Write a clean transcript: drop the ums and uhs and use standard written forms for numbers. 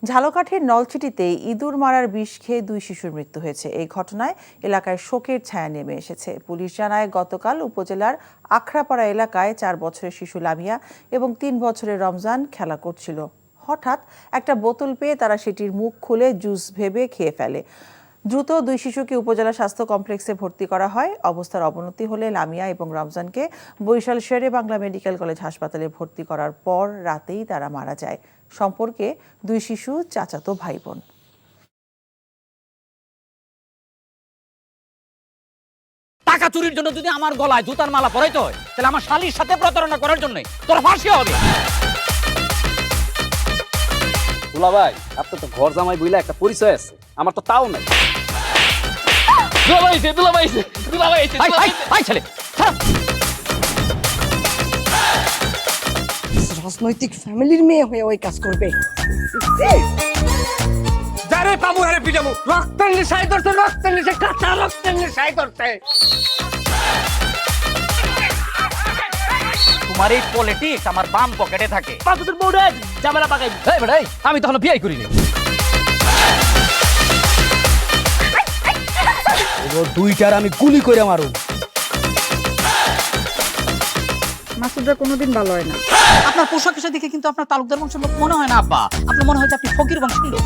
ঝালকাঠির নলছিটিতে ইঁদুর মারার বিষ খেয়ে 2 শিশুর মৃত্যু হয়েছে। এই ঘটনায় এলাকায় শোকের ছায়া নেমে এসেছে। পুলিশ জানায়, গতকাল উপজেলার আখড়াপাড়া এলাকায় 4 বছরের শিশু লামিয়া এবং 3 বছরের রমজান খেলা করছিল। হঠাৎ একটা বোতল পেয়ে তারা সেটির মুখ খুলে জুস ভেবে খেয়ে ফেলে। দ্রুত 2 শিশুকে উপজেলা স্বাস্থ্য কমপ্লেক্সে ভর্তি করা হয়। অবস্থার অবনতি হলে লামিয়া এবং রমজানকে বরিশাল শেরে বাংলা মেডিকেল কলেজ হাসপাতালে ভর্তি করার পর রাতেই তারা মারা যায়। সম্পর্কে 2 শিশু চাচাতো ভাই বোন। টাকা চুরির জন্য যদি আমার গলায় জুতার মালা পরাইতে হয়, তাহলে আমার শালীর সাথে প্রতারণা করার জন্য তোর ফাঁসি হবে। দুলা ভাই, আপনার তো ঘর জামাই বইলা একটা পরিচয় আছে, আমার তো তাও নাই। রাজনৈতিক ফ্যামিলির মেয়ে হয়ে ওই কাজ করবে। যারে পাবো আরে পিটাবো, রক্তের নেশায় ধরছে, রক্তের নেশায়, কাঁচা রক্তের নেশায় ধরছে। তোমার এই পলিটিক্স আমার বাম পকেটে থাকে। পাকুদের বউরে ঝামেলা পাকাই। এই বেটাই, আমি তখন বিয়ে করিনি। দুইটার আমি গুলি করে মারু। মাসুদরা কোনোদিন ভালো হয় না। আপনার পোশাক আশাক দেখে কিন্তু আপনার তালুকদার বংশের লোক মনে হয় না আব্বা, আপনার মনে হয় যে আপনি ফকির বংশের লোক।